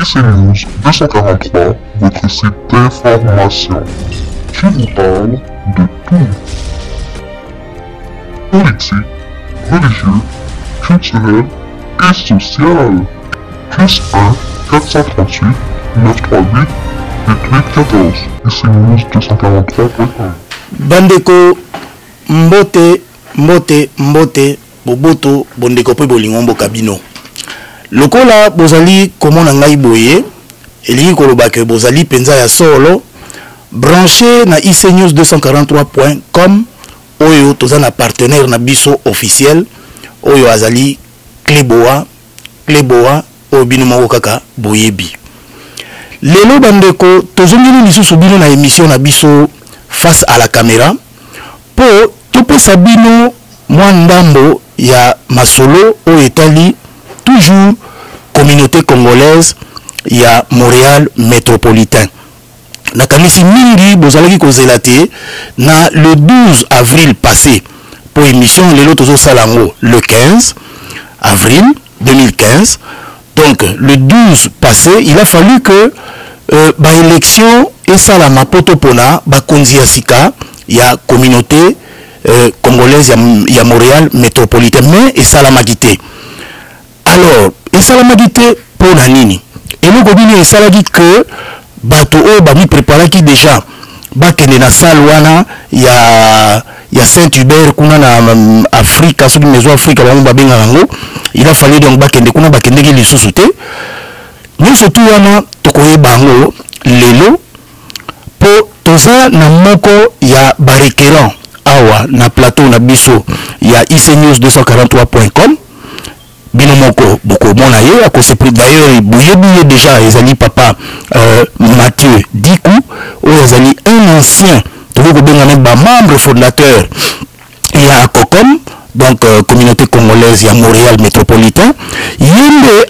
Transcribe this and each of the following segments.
IC News 243, votre site d'information, qui vous parle de tout. Politique, religieux, culturel et social. Plus 1 438 938 8814. IC News 243.1. Bandeko mbote boboto bondeko pe bolingombo kabino. Lokola bozali komona ngai boye elingi koloba ke bozali penza ya solo branché na IC News 243.com oyo toza na partenaire na biso officiel oyo azali Kleboa oyo bino moko kaka boyebi. Lelo bandeko tozongeli lisusu bino na émission na biso face à la caméra po topesa bino mwa ndambo ya masolo oyo etali toujours communauté congolaise ya Montréal métropolitain. Nakanisi mingi bozalaki kozela te na le 12 avril passé pour émission lelo tozo salango le 15 avril 2015. Donc le 12 passé, il a fallu que élection et ça la mapoto pona bakonzi ya sika ya communauté congolaise ya Montréal métropolitain mais et ça la magité. Alors et ça la magité pour la nini et nous gobini et ça la dit que bato o ba mi préparer qui déjà bakende na salwana ya Saint-Hubert kuna na Afrique sur maison Afrique ba benga rango il a fallu donc bakende kuna bakende ki lisusu te nous surtout wana tokoye bango lelo po toza na moko ya barekeran awa na plateau na biso ya IC News 243.com bino moko boko mona ye akose pris d'ailleurs boyebi déjà ezali papa Mathieu Dikou ou ezali un ancien toko benga ba membre fondateur ya COCOM donc communauté congolaise ya Montréal métropolitain yende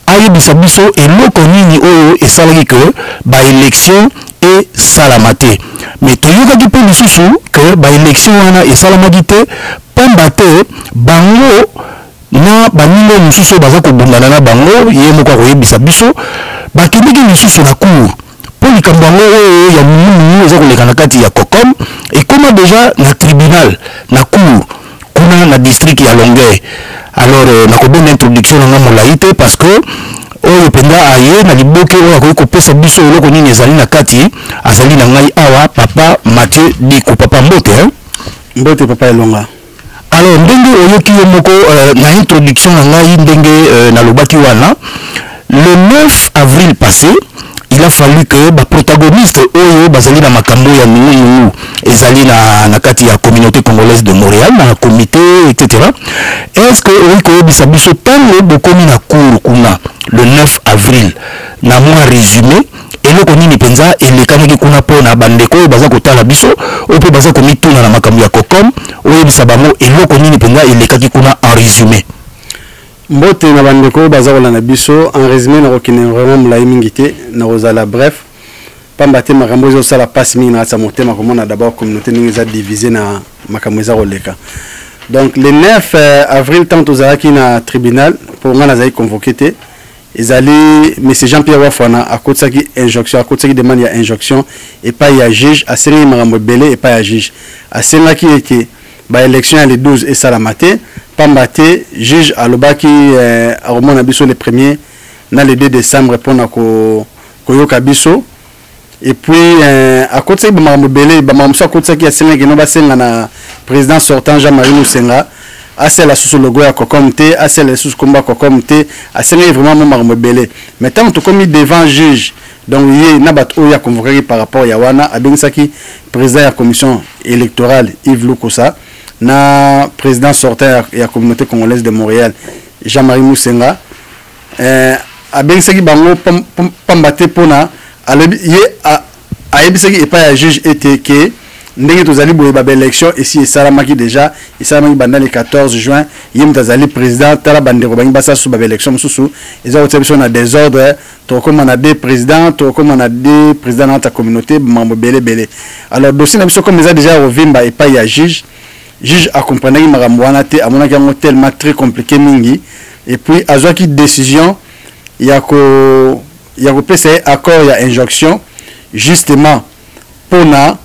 aya bisabiso eloko nini oyo esalaki que ba élection et salamate mais toyoka ki pe lisusu que ba élection wana et salamaki te pambate bango na baningo mususu baza kobundana na bango ye moko akoyebisa biso bakendeki lisusu na cour po likambo yango oyo ya mungu eza koleka na kati ya COCOM ekoma déjà na tribunal na cour kuna na district ya Longueuil. Alors nakobona introduction na molai te parce que oyo penda aye na liboke oyo akoki kopesa biso eloko nini ezali na kati azali na ngai awa papa Mathieu Dikou papa mbote mbote papa elonga. Alors ndenge oyoki yo moko na introduction na ngai ndenge na lobaki wana le 9 avril passé il a fallu que ba protagoniste oyo bazali na makambo ya mingi ezali na kati ya communauté congolaise de Montréal na comité etc. Est-ce que oyo bisa biso tango bokomi na cour kuna le 9 avril na moi résumé eloko nini penza elekanaki kuna pona bandeko oyo baza kotala biso oyo pe baza komituna na makambo ya COCOM oyo bisa bango eloko nini penza elekaki kuna en résumé. Mbote na bandeko baza kolanda biso en résumé na kokine vraiment mulai mingi te na kozala bref pambate makambo ezo sala passe mingi na sa motema komona d'abord communauté ningi za divisé na makambo eza koleka. Donc le 9 avril tant ozalaki na tribunal pour nga nazali convoqué te ezali monsieur Jean-Pierre Wafana akotsaki injonction akotsaki demande ya injonction et pas ya juge asengi makambo belé et pas ya juge asengaki ete ba élection ya le 12 et salamate pambate juge alobaki aromona biso le 1er na le 2 décembre pona koyoka biso et puis akotsaki ba makambo belé ba makambo akotsaki asengaki no basenga na président sortant Jean-Marie Musenga asela sous logo ya COCOM te asela sous combat COCOM te asengaki vraiment makambo belé mais tant to commis devant juge donc yé na bat oya convoqué par rapport ya wana abengisaki président ya commission électorale Yves Lukosa na président sortant ya communauté congolaise de Montréal Jean-Marie Musenga abengisaki bango pambate pona ye ayebisaki epa ya juge ete ke ndenge tozali boye ba élection ici et salamaki déjà et salamaki banda le 14 juin yem tazali président tala bandeko bangi basa sous ba élection mususu eza otebison na désordre to comme on a deux présidents to comme on a deux présidents dans ta communauté mambo belé alors dossier na biso comme eza déjà revimba epa ya juge a comprenait makambo wana te amona kango tellement très compliqué mingi et puis azwaki décision il y a un accord, il y a injonction justement pour la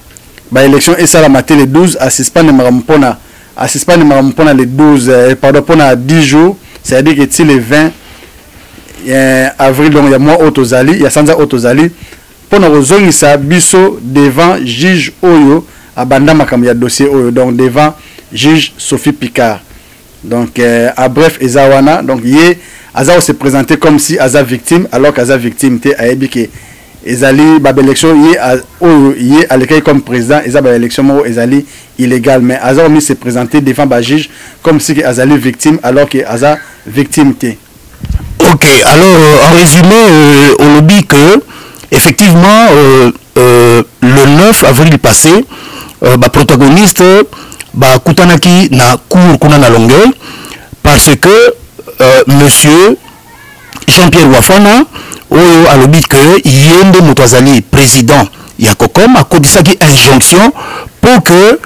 élection et ça la maté le 12 assistant de marampona le 12 pardon pour 10 jours, c'est-à-dire que si le 20 avril donc il y a mois autozali, il y a sanza autozali pour nous ça biso devant juge Oyo abanda makambo ya dossier Oyo donc devant juge Sophie Picard. Donc à bref ezawana donc yé Aza se présenté comme si Aza victime alors qu'Aza victime était à Ebike ezali ba élection yé à l'école comme président eza ba élection mo ezali illégal mais Aza mis se présenter devant ba juge comme si Azali victime alors que Aza victime était. OK, alors en résumé on le dit que effectivement le 9 avril passé ba protagoniste ba kutanaki na cour kuna na Longueuil parce que monsieur Jean-Pierre Wafana oyo alobi que yende mutazali président ya Kokom a kodisaki injonction pour que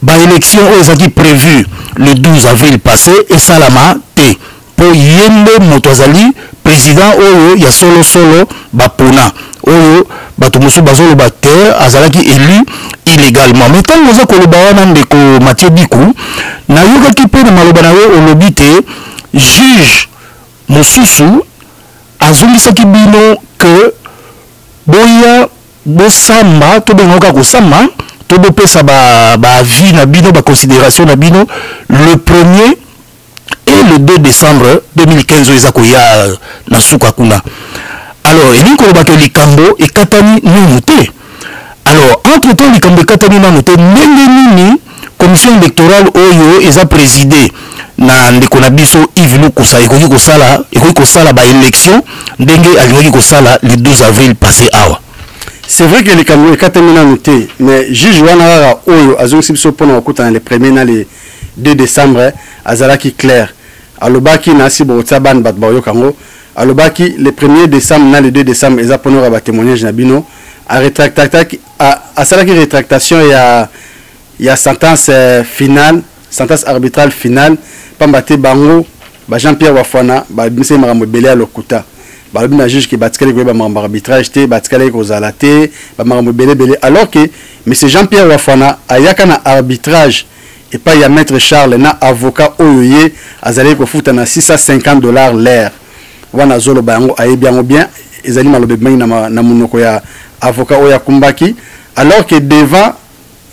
ba élection oyo ezaki prévu le 12 avril passé et salama te pour yende mutazali président oyo ya solo bapona oyo bato mosu bazolo bater azalaki élu illégalement mais tant que koloba wana ndeko Mathieu Bikou na yokaki pe na maloba na yo olobi te juge mosusu azongisaki bino que boya bosamba to bengoka kosamba to bopesa ba avis na bino ba considération na bino le 1er et le 2 décembre 2015 eza koya na suka kuna. Alors elingi koloba ke likambo ekatani nanu te. Alors entre temps likambo ekatani nanu te ndenge nini commission électorale oyo eza présidée na ndeko na biso Yves Lukusa ekoki kosala ba élection ndenge alingaki kosala le 12 avril passé awa. C'est vrai que les Camerounais ekatani nanu te mais juge wana oyo azongisi biso pona okutana le 1er na le 2 décembre azalaki clair alobaki na sibo tsaban bat ba yokango alobaki le 1er décembre na le 2 décembre eza pona ba témoignage na bino a rétractaki a salaki rétractation ya sentence finale sentence arbitrale finale pambate bango ba Jean-Pierre Wafana ba mise makambo belé à lokuta ba lobi na juge ki batikali ko ba makambo arbitrage te batikali ko zala te ba makambo belé alors que monsieur Jean-Pierre Wafana ayaka na arbitrage et pas ya maître Charles na avocat oyoye azali ko futa na $650 l'air wana zolo bango ayebi yango bien ezali malobe bengi na munoko ya avocat oya kumbaki alors que devant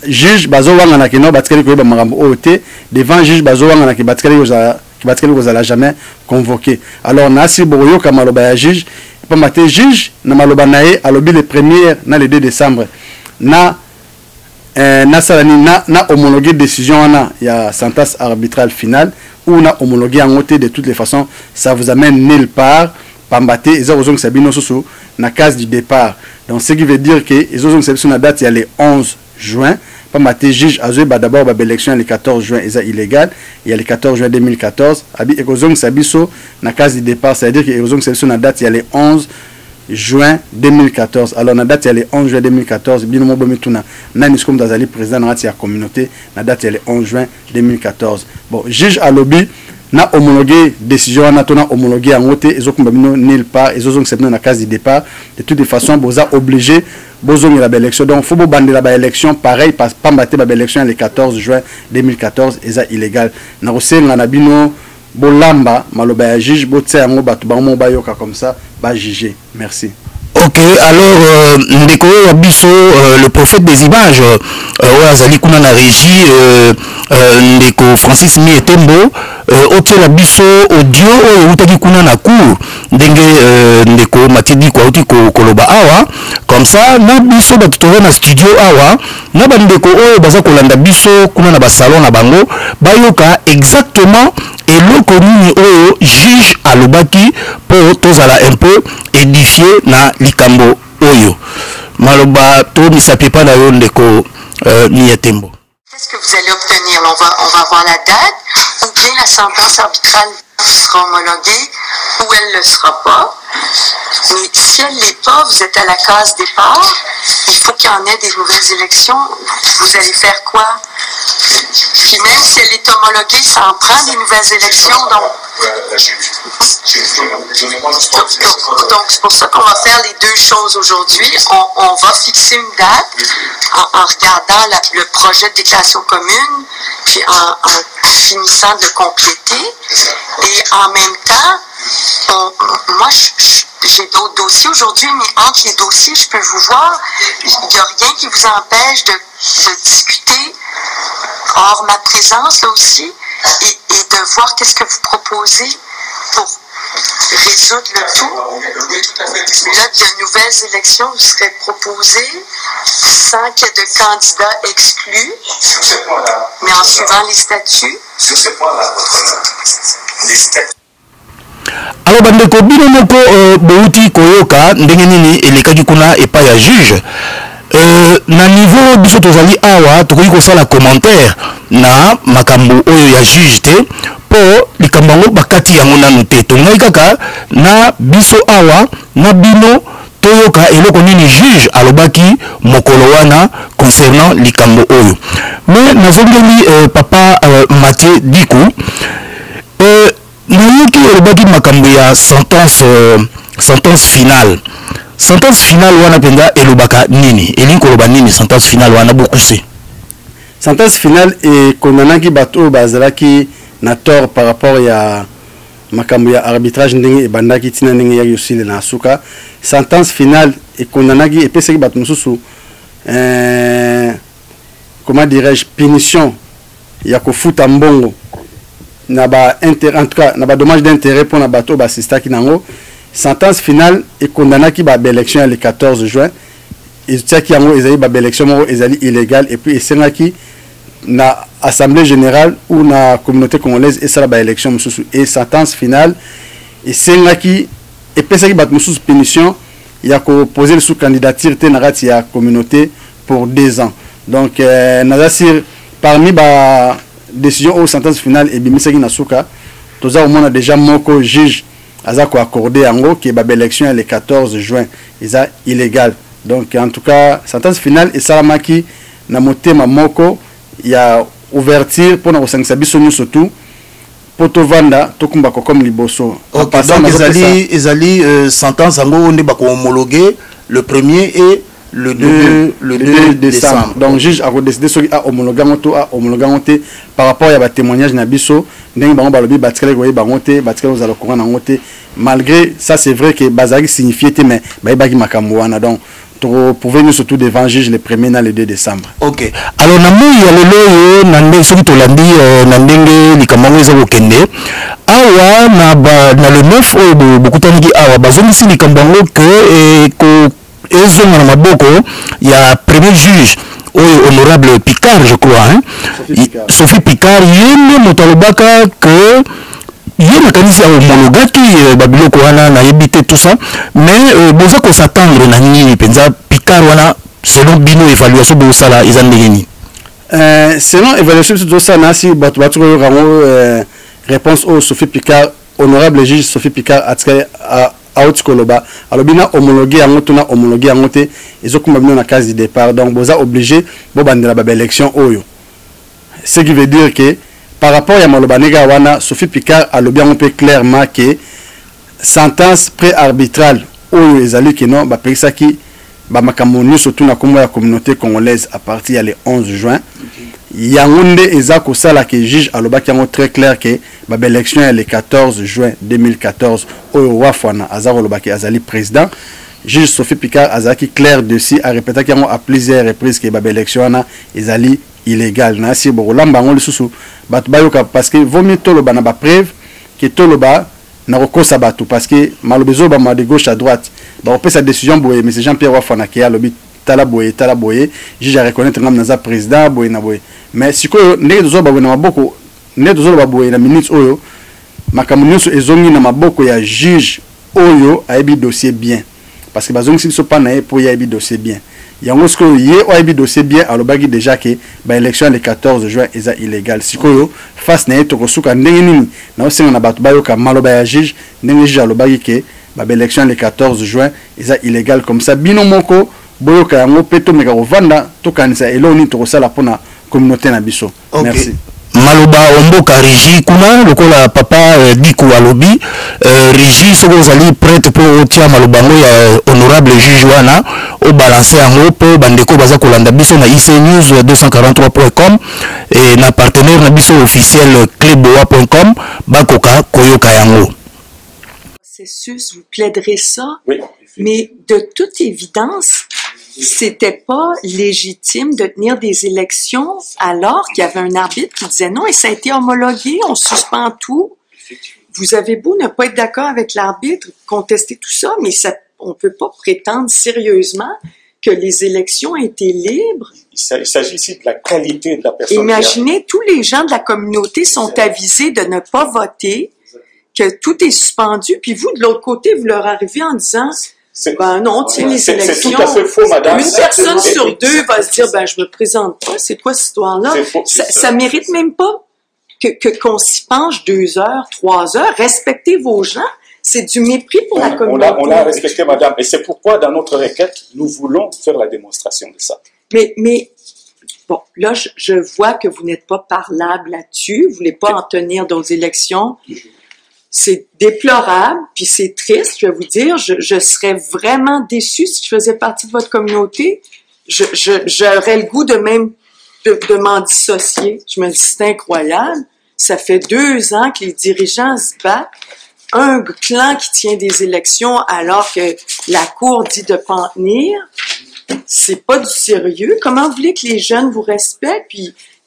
juge bazo wanga na kino batikali ko ba makambo oyote devant juge bazo wanga na ki batikali ko zala jamais convoqué alors nasi boyo ka maloba ya juge pas maté juge na maloba nae alobi le 1er na le 2 décembre na homologué décision il y a sentence arbitrale finale ou na homologué en côté de toutes les façons ça vous amène nulle part pambaté ils ont besoin que sabino soso na case du départ donc ce qui veut dire que ils ont besoin na date il y a le 11 juin pambaté juge azwe ba d'abord ba élection le 14 juin est illégal il y a le 14 juin 2014 abi ekozong sabiso na case du départ c'est à dire que ils ont besoin na date il y a le 11 juin 2014 alors na date le 11 juin 2014 bino mo bomituna nani skom dazali président na la communauté na date le 11 juin 2014 bon juge alobi na homologué décision na tona homologué en côté ezokumba bino nulle part ezozong sebno na case du départ de toutes les façons boza obligé bozong la élection donc faut bandela ba élection pareil pas mbaté ba élection le 14 juin 2014 eza illégal na rosenga na bino bolamba maloba ya juge botse yango bato bango bayoka comme ça ba juger merci. OK, alors ndeko ya biso le prophète des images azali kuna na régie ndeko Francis Mietembo otela biso audio oyo utaki kuna na cour ndenge ndeko Matidi kwa uti koloba awa comme ça na biso batutore na studio awa na bandeko oyo baza kolanda biso kuna na ba salon na bango bayoka exactement eloko nini oyo juge alobaki pour tozala un peu édifié na likambo oyo maloba to misapi pa na yo ndeko Mietembo. Qu'est-ce que vous allez obtenir? On va avoir la date ou bien la sentence arbitrale sera homologuée ou elle ne le sera pas. Mais si elle ne l'est pas, vous êtes à la case départ. Il faut qu'il y en ait des nouvelles élections. Vous allez faire quoi? Puis même si elle est homologuée, ça en prend des nouvelles élections. Donc, Donc, c'est pour ça qu'on va faire les deux choses aujourd'hui. On va fixer une date en regardant le projet de déclaration commune, puis en finissant de le compléter. Et en même temps, moi, j'ai d'autres dossiers aujourd'hui, mais entre les dossiers, je peux vous voir, il n'y a rien qui vous empêche de discuter hors ma présence là aussi et de voir qu'est-ce que vous proposez pour résoudre le tout. Là, de nouvelles élections vous seraient proposées sans qu'il y ait de candidats exclus, mais en suivant les statuts. Sur ce point-là, les statuts. Alors bandeko bino moko bouti koyoka ndenge nini elekaki kuna epai ya juge na niveau biso tozali awa tokoki kosala commentaire na makambo oyo ya juge te po likambo yango bakati yango nanu te tongai kaka na biso awa na bino toyoka eloko nini juge alobaki mokolo wana concernant likambo oyo mais nazongeli papa Mathieu Diku nayoki elobaki makambo ya sentence finale wana penza elobaka nini elingi koloba nini sentence finale wana bokuse sentence finale ekondanaki bato oyo bazalaki na tort par rapport ya makambo ya arbitrage ndenge ebandaki ntina ndenge yaki osile na suka sentence finale ekondanaki epesaki bato mosusu comment dirais-je punition ya kofuta mbongo na ba en tout cas na ba dommage d'intérêt pour na bato basistaki nango sentence finale et condamnaki ba élection le 14 juin et tiaki yango ezali ba élection moko ezali illégal et puis esengaki na assemblée générale ou na communauté congolaise et ça ba élection mususu et sentence finale esengaki et pesaki bato mususu punition ya ko poser sous candidature te na rati ya communauté pour 2 ans donc nazasir parmi ba décision ou sentence finale et bimisaki na suka toza au moins déjà moko juge aza ko accorder yango que ba élection le 14 juin eza illégal donc en tout cas sentence finale et salamaki na motema moko ya ouverture pour na kosangisa biso nyonso tout poto vanda tokumba ko comme liboso okay, donc ezali sentence yango nde bako homologuer le 1er et le 2 décembre. Donc, le juge a décidé de homologuer par rapport à témoignage de Nabiso. Malgré ça, c'est vrai que Bazari signifiait mais donc, vous pouvez nous surtout devant le juge le 1er dans le 2 décembre. Ok. Alors, il y a le 9 ezonga na maboko ya premier juge honorable Picard je crois hein? Sophie Picard yende motalobaka que yena kanisi ya homologaki babiloko wana na yebite tout ça mais boza ko s'attendre na nini penza Picard wana selon bino évaluation de sala ezandeni selon évaluation de sala si batu ko rango réponse au Sophie Picard honorable juge Sophie Picard a out koloba alobina homologué yango tuna homologué yango te ezokumba bino na case de départ donc boza obligé bo bandela ba élection oyo ce qui veut dire que par rapport à maloba nega wana Sophie Picard alobi yango pe clairement que sentence pré-arbitrale oyo ezali que non ba pesaki ba makambo nyonso tuna kombo ya communauté congolaise à partir le 11 juin yango nde eza kosala que juge alobaki yango très clair que ba élection le 14 juin 2014 oyo wafana azaro lobaki azali président juge Sophie Picard azaki clair dessus a répété yango à plusieurs reprises que ba élection na ezali illégal na si bolamba ngo lisusu batu bayoka parce que vaut mieux toloba na ba preuve que toloba na kokosa batu parce que malobezo ba de gauche à droite ba opesa décision boye mais Jean-Pierre wafana ki alobi tala boye juge a reconnaître ngam naza président boye na boye mais sikoyo ndenge dozo ba na maboko ndenge dozo ba boye na minutes oyo makambo nyonso ezongi na maboko ya juge oyo ayebi dossier bien parce que bazongi so pa na ye po yebi dossier bien yango sikoyo ye ayebi dossier bien alobaki déjà que ba élection le 14 juin eza illégal sikoyo face na ye tokosuka ndenge nini na osenga na bato bayoka maloba ya juge ndenge juge alobaki que ba élection le 14 juin eza illégal comme ça bino moko boyoka yango pe to meka kovanda tokanisa eloni tokosala pona communauté na biso. Okay. Merci. maloba omboka Régie kuna lokola papa Diku alobi Régie soko ozali prête pour otia maloba ngo ya honorable juge wana au balancer yango po bandeko baza kolanda biso na ICNews 243.com et na partenaire na biso officiel cleboa.com bakoka koyoka yango. Vous plaiderez ça, Oui. mais de toute évidence, c'était pas légitime de tenir des élections alors qu'il y avait un arbitre qui disait non et ça a été homologué, on suspend tout. Vous avez beau ne pas être d'accord avec l'arbitre, contester tout ça, mais ça, on peut pas prétendre sérieusement que les élections ont été libres. Il s'agit ici de la qualité de la personne. Imaginez, tous les gens de la communauté sont avisés de ne pas voter, que tout est suspendu, puis vous, de l'autre côté, vous leur arrivez en disant, ben non, tiens les élections. C'est tout à fait faux, madame. Une personne sur deux va se dire, ben je me présente pas, c'est quoi cette histoire-là? Ça mérite même pas qu'on s'y penche 2 heures, 3 heures. Respectez vos gens. C'est du mépris pour la communauté. On l'a respecté, madame. Et c'est pourquoi, dans notre requête, nous voulons faire la démonstration de ça. Mais bon, là, je vois que vous n'êtes pas parlable là-dessus. Vous voulez pas en tenir d'autres élections. C'est déplorable, puis c'est triste, je vais vous dire. Je serais vraiment déçue si je faisais partie de votre communauté. J'aurais le goût de m'en dissocier. Je me dis, c'est incroyable. Ça fait 2 ans que les dirigeants se battent. Un clan qui tient des élections alors que la Cour dit de pas en tenir. C'est pas du sérieux. Comment vous voulez que les jeunes vous respectent?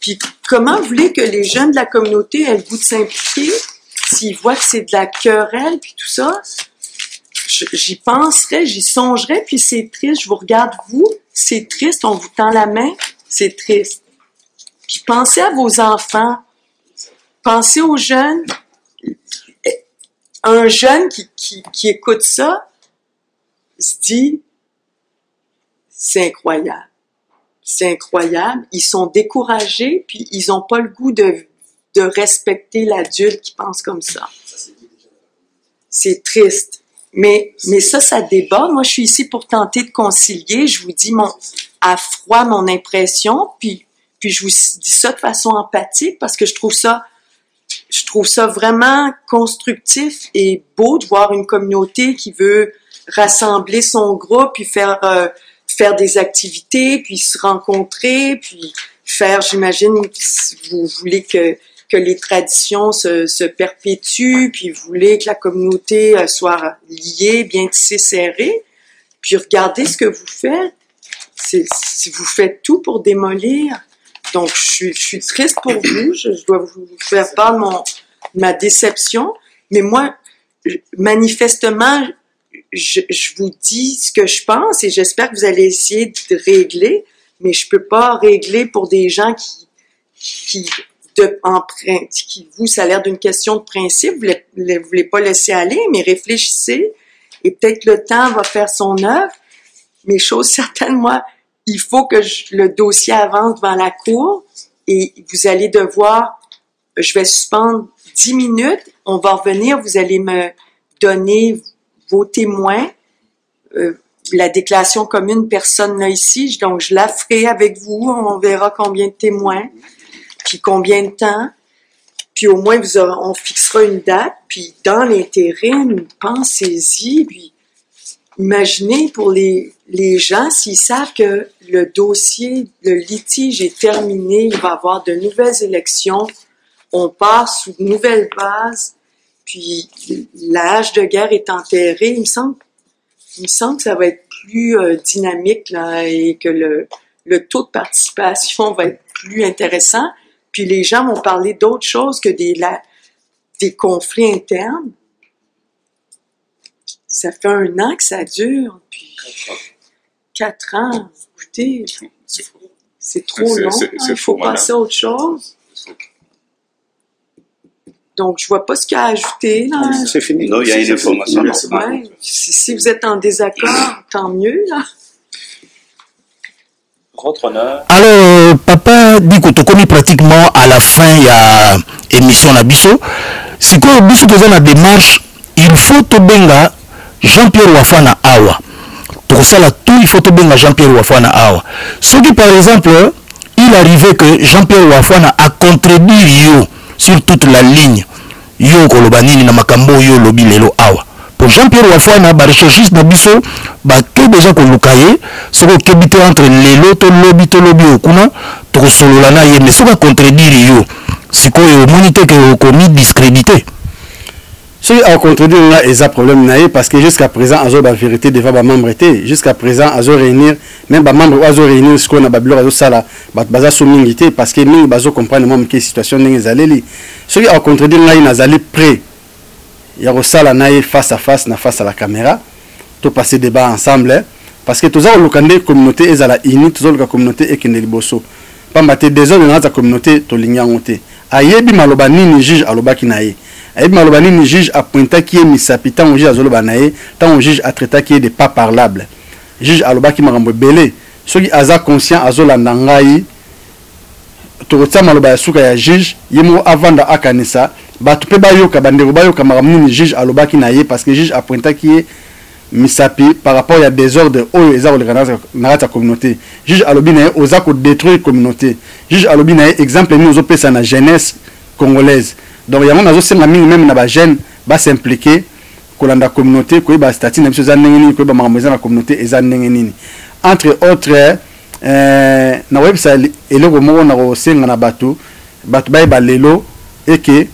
Puis comment vous voulez que les jeunes de la communauté aient le goût de s'impliquer s'ils voient que c'est de la querelle puis tout ça? J'y penserais, j'y songerais, puis c'est triste. Je vous regarde, vous, c'est triste, on vous tend la main, c'est triste. Puis pensez à vos enfants, pensez aux jeunes. Un jeune qui écoute ça se dit, c'est incroyable. C'est incroyable. Ils sont découragés, puis ils n'ont pas le goût de respecter l'adulte qui pense comme ça. C'est triste. Mais ça déborde. Moi, je suis ici pour tenter de concilier. Je vous dis à froid mon impression, puis je vous dis ça de façon empathique parce que je trouve ça vraiment constructif et beau de voir une communauté qui veut rassembler son groupe, puis faire des activités, puis se rencontrer, puis faire, j'imagine, vous voulez que les traditions se perpétuent, puis vous voulez que la communauté soit liée, bien tissée, serrée. Puis regardez ce que vous faites. Si vous faites tout pour démolir. Donc, je suis triste pour vous. Je dois vous faire part de ma déception. Mais moi, manifestement, je vous dis ce que je pense et j'espère que vous allez essayer de régler. Mais je peux pas régler pour des gens qui vous, ça a l'air d'une question de principe. Vous voulez pas laisser aller, mais réfléchissez. Et peut-être le temps va faire son œuvre. Mais chose certaine, moi, il faut que le dossier avance devant la cour et vous allez devoir, je vais suspendre 10 minutes, on va revenir, vous allez me donner vos témoins. La déclaration commune, personne n'a ici, donc je la ferai avec vous, on verra combien de témoins, puis combien de temps, puis au moins on fixera une date, puis dans l'intérim, pensez-y, puis imaginez pour les gens, s'ils savent que le dossier, le litige est terminé, il va y avoir de nouvelles élections, on part sous de nouvelles bases, puis la hache de guerre est enterrée, il me semble que ça va être plus dynamique là, et que le taux de participation va être plus intéressant, puis les gens vont parler d'autre chose que des conflits internes. Ça fait 1 an que ça dure, puis 4 ans, écoutez, c'est trop long, il faut passer à autre chose. Donc, je vois pas ce qu'il y a à ajouter. Là. C'est fini. Non, il y a une information. Ouais, si vous êtes en désaccord, tant mieux, là. Votre honneur. Alors, papa dit que tu connais pratiquement à la fin, il y a émission na biso. C'est quoi, biso que dans la démarche, il faut te benga Jean-Pierre Wafana Awa. Pour ça, là, tout, il faut te benga Jean-Pierre Wafana Awa. Ce qui, par exemple, peut-il arriver que Jean-Pierre Wafana a contredire yo sur toute la ligne yo kolobanini na makambo yo lobi lelo awa? Pour Jean-Pierre Wafana, ba recherchiste na biso ba ke déjà ko lukaye soko kebite entre lelo to lobi okuna to solola na ye mais soko contredire yo sikoyo monite que komi discrédité. Ce qui a contredire là est un problème naïf parce que jusqu'à présent azo la vérité devant ba membre était jusqu'à présent azo réunir même ba membre azo réunir ce qu'on a bablo azo sala ba baza soumingité parce que mingi bazo comprendre même que situation n'est zaleli. Ce qui a contredire là il nazali prêt il y a sala naïf face à la caméra tout passer débat ensemble parce que tous les locandé communauté ezala ini tous la communauté ekende liboso pas maté des autres dans la communauté to linyangote ayebi maloba nini juge alobaki naye ayebi maloba nini juge a pointa qui est misapi tant juge azoloba naye tant juge a traité qui est de pas parlable juge alobaki makambo belé soki aza conscient azolanda ngai to tsa maloba suka ya juge yemo avanda akanisa batu pe bayoka bandeko bayoka makambo nini juge alobaki naye parce que juge a pointa qui est misapi par rapport à désordre oyo eza na la communauté juge alobi na oza ko détruire communauté juge alobi na exemple nous zo pesa na jeunesse congolaise donc yango nazo senga mingi même na ba jeune ba s'impliquer kolanda communauté ko ba statut na biso za ndenge ko ba makambo eza na communauté eza ndenge nini entre autres na website eloko moko na ko senga na batu ba lelo et que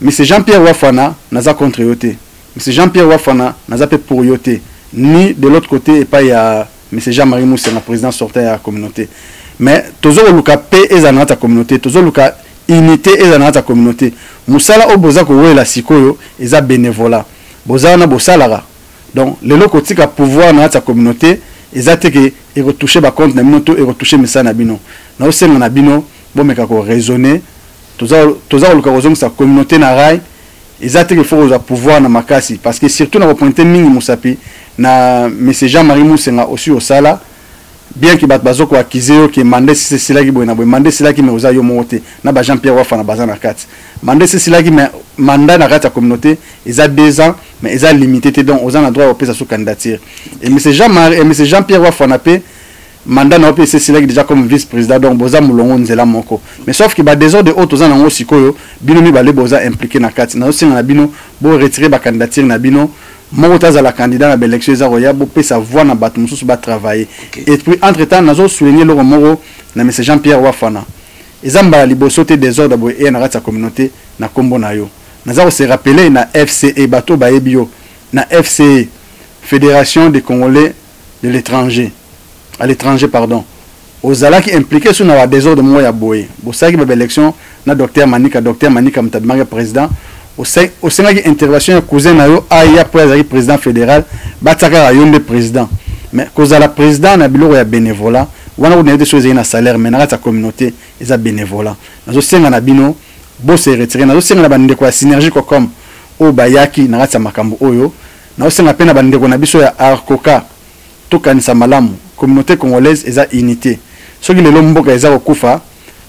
monsieur Jean-Pierre Wafana naza contre yote. Monsieur Jean-Pierre Wafana n'a pas pour yoté ni de l'autre côté et pas il y a monsieur Jean-Marie Moussa le président sortant de la communauté mais toujours le cas paix et dans la communauté toujours le cas unité et dans la communauté Moussala au boza ko la sikoyo et a bénévolat boza na bosalara donc le côté qui a pouvoir dans la communauté et a été que et retoucher ba compte na minoto et retoucher messa na bino na o senga na bino bon mais kako raisonner toujours le cas ozong sa communauté na rai il faut pouvoir na makasi parce que surtout na pointer mingi musapi na monsieur Jean-Marie Moussenga aussi au sala bien que bazo ko akizeo que mandé c'est cela qui boina mandé c'est là qui me osa yo monter na ba Jean-Pierre Wafana bazana 4 mandé c'est cela qui me mandat na la communauté ils a 2 ans mais ils a limité donc aux en droit au pesa sous candidature et monsieur Jean-Marie et monsieur Jean-Pierre Wafana pe mandat na OPC c'est là déjà comme vice-président donc boza mulongo nzela moko mais sauf que ba désordre de autres za nango sikoyo bino mi balé boza impliqué na kati na osinga na bino bo retirer ba candidature na bino moko taza la candidat na élection za roya bo pe sa voix na bato mususu ba travailler et puis entre temps nazo souligner le moko na monsieur Jean-Pierre Wafana ezamba liboso te désordre bo e na kati communauté na kombo na yo nazo se rappeler na FCE bato ba ebio na FCE Fédération des Congolais de l'étranger à l'étranger pardon aux ala qui impliqués sur na désordre mo ya boye bo sa ki ba élection na docteur Manika Mtabanga président au sein qui intervention ya cousin na yo aya président fédéral bataka rayonde président mais cause la président na biloko ya bénévolat wana ko des choses na salaire mais na ta communauté eza bénévolat nazo senga na bino bo se retirer nazo senga na bande ko synergie ko comme o bayaki na ta makambo oyo nazo senga pena bande ko na biso ya arkoka to kanisa malamu communauté congolaise eza unité ce qui le lomboka eza okufa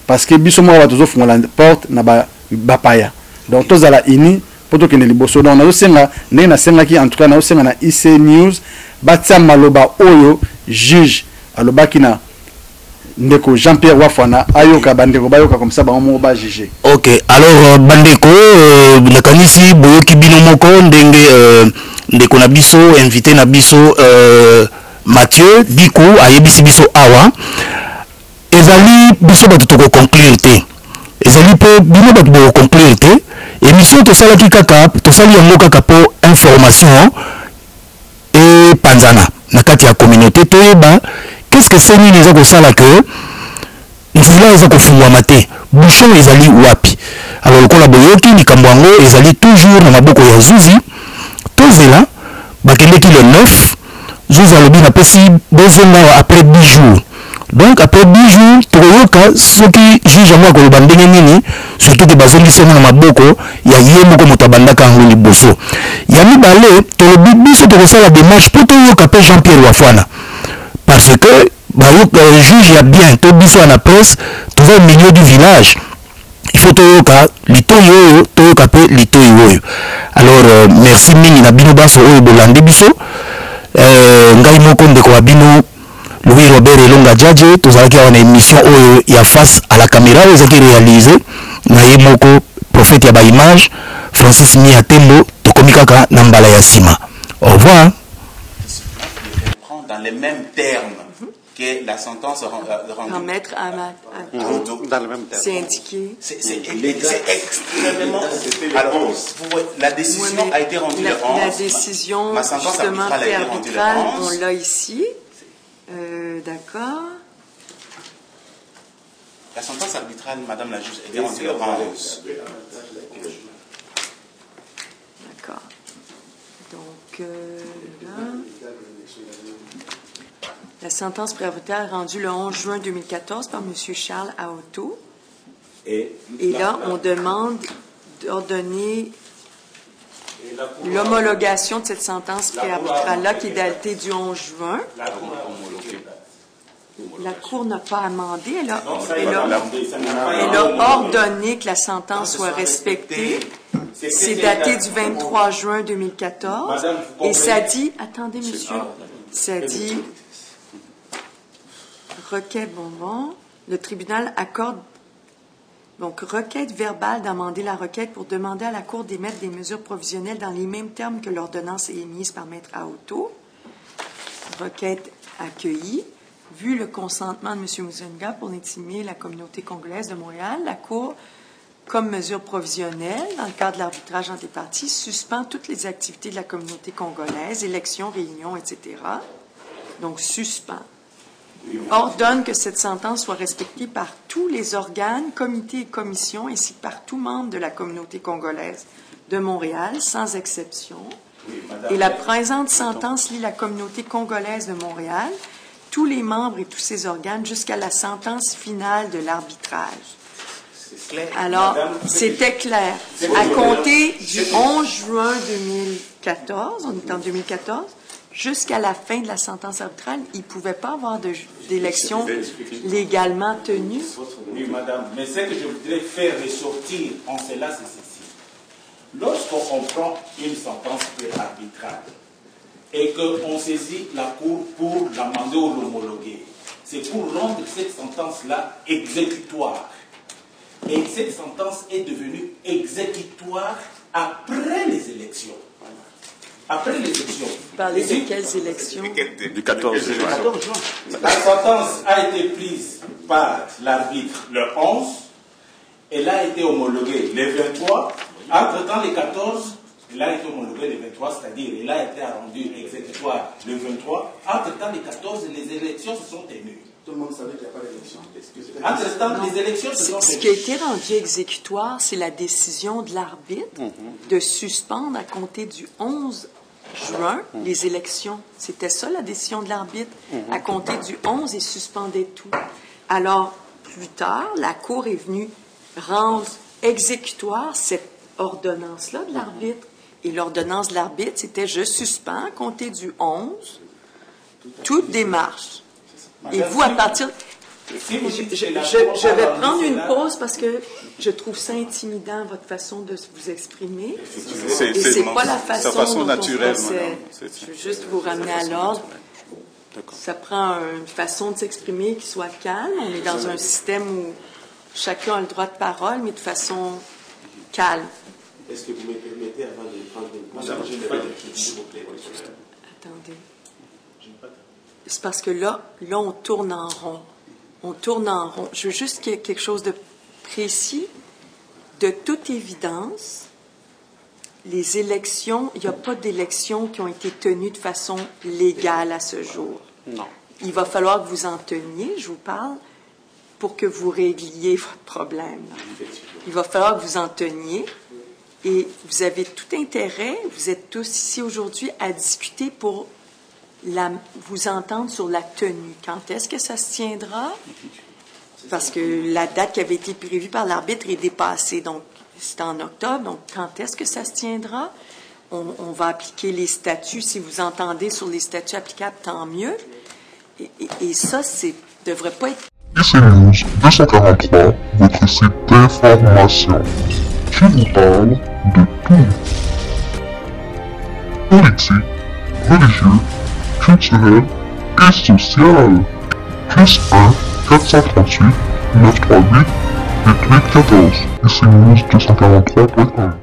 parce que biso mo bato zo fungola porte na ba paya donc tous ala ini poto kene liboso donc nazo senga ndenge na senga ki en tout cas nazo senga na IC News batia maloba oyo juge alobaki na ndeko Jean-Pierre Wafana ayoka bandeko bayoka comme ça bango ba juger. OK alors bandeko nakanisi boyoki bino moko ndenge ndeko na biso invité na biso Mathieu Bikou ayebisi biso awa ezali biso bato to conclure te ezali pe bino bato bo conclure te émission to sala ki kaka to sali yango kaka po information et panzana na kati ya communauté to yeba qu'est-ce que c'est nini za ko sala que nzila za ko fungwa mate bouchon ezali wapi alors ko la boyoki likambo yango ezali toujours na maboko ya Zuzi tozela bakendeki le 9 Zuzi alobi na pesi bozenga après 10 jours. Donc après 10 jours, toyoka ce qui juge moi ko bandenge nini surtout que bazongi senga na maboko ya yemo ko mutabanda kango liboso. Ya mibale to biso to sala démarche pour toyoka pe Jean-Pierre Wafana. Parce que juge ya bien to biso na presse, to va au milieu du village. Il faut toyoka litoyo toyoka pe litoyo. Alors merci mingi na bino baso oyo bolande biso. Ngai moko ndeko abino Louis Robert Elonga Djadje tozalaki awa na émission oyo ya face à la caméra oyo ezalaki réalisé na ye moko prophète ya baimage Francis Miatembo tokomi kaka na mbala ya nsima. Au revoir. Dans les mêmes termes que la sentence rendue. En mettre à dans le même terme. C'est indiqué. C'est extrêmement. Alors, la décision a été rendue le 11. La décision, ma sentence justement, arbitrale a été rendue le 11. On l'a ici. D'accord. La sentence arbitrale, Madame la juge, a été rendue le 11. D'accord. Donc, là. La sentence préarbitrale rendue le 11 juin 2014 par M. Charles Aoto. Et là, on demande d'ordonner l'homologation de cette sentence préarbitrale-là qui est datée du 11 juin. La Cour n'a pas amendé, elle a ordonné que la sentence soit respectée. C'est daté du 23 juin 2014. Et ça dit, attendez monsieur, ça dit, requête bonbon, le tribunal accorde, donc requête verbale d'amender la requête pour demander à la Cour d'émettre des mesures provisionnelles dans les mêmes termes que l'ordonnance émise par Maître Aoto. Requête accueillie. Vu le consentement de M. Muzenga pour intimider la communauté congolaise de Montréal, la Cour, comme mesure provisionnelle, dans le cadre de l'arbitrage entre les parties, suspend toutes les activités de la communauté congolaise, élections, réunions, etc. Donc, suspend. Ordonne que cette sentence soit respectée par tous les organes, comités et commissions, ainsi que par tout membre de la communauté congolaise de Montréal, sans exception. Et la présente sentence lie la communauté congolaise de Montréal, tous les membres et tous ses organes, jusqu'à la sentence finale de l'arbitrage. Alors, c'était clair. À compter du 11 juin 2014, on est en 2014, jusqu'à la fin de la sentence arbitrale, il ne pouvait pas avoir d'élection légalement tenue. Oui, madame, mais ce que je voudrais faire ressortir en cela, c'est ceci. Lorsqu'on prend une sentence arbitrale et qu'on saisit la Cour pour l'amender ou l'homologuer, c'est pour rendre cette sentence-là exécutoire. Et cette sentence est devenue exécutoire après les élections. Après les élections. Vous parlez de quelles élections? Du 14 juin. La sentence a été prise par l'arbitre le 11. Elle a été homologuée le 23. Entre-temps, les 14, elle a été homologuée le 23, c'est-à-dire elle a été rendue exécutoire le 23. Entre-temps, les 14, les élections se sont tenues. Tout le monde savait qu'il n'y a pas d'élection. Entre-temps, les élections se sont tenues. Ce qui a été rendu exécutoire, c'est la décision de l'arbitre de suspendre à compter du 11 juin les élections. C'était ça la décision de l'arbitre. À compter du 11, il suspendait tout. Alors, plus tard, la Cour est venue rendre exécutoire cette ordonnance-là de l'arbitre. Et l'ordonnance de l'arbitre, c'était « Je suspends à compter du 11 toute démarche. » Et vous, à partir... Je vais prendre une pause parce que je trouve ça intimidant, votre façon de vous exprimer. Et c'est pas la façon naturelle. Je veux juste vous ramener à l'ordre. Ça prend une façon de s'exprimer qui soit calme. On est dans un système où chacun a le droit de parole, mais de façon calme. Est-ce que vous me permettez, avant de prendre une pause, s'il vous plaît? Attendez. C'est parce que là, on tourne en rond. On tourne en rond. Je veux juste qu'il y ait quelque chose de précis. De toute évidence, les élections, il n'y a pas d'élections qui ont été tenues de façon légale à ce jour. Non. Il va falloir que vous en teniez, je vous parle, pour que vous régliez votre problème. Il va falloir que vous en teniez. Et vous avez tout intérêt, vous êtes tous ici aujourd'hui à discuter pour vous entendre sur la tenue. Quand est-ce que ça se tiendra? Parce que la date qui avait été prévue par l'arbitre est dépassée. Donc, c'est en octobre. Donc, quand est-ce que ça se tiendra? On va appliquer les statuts. Si vous entendez sur les statuts applicables, tant mieux. Et ça, devrait pas être... IC News 243, votre site d'information qui vous parle de tout. Politique, religieux, culturel et sociale. Plus 1 438 938 8814 et c'est 243.1.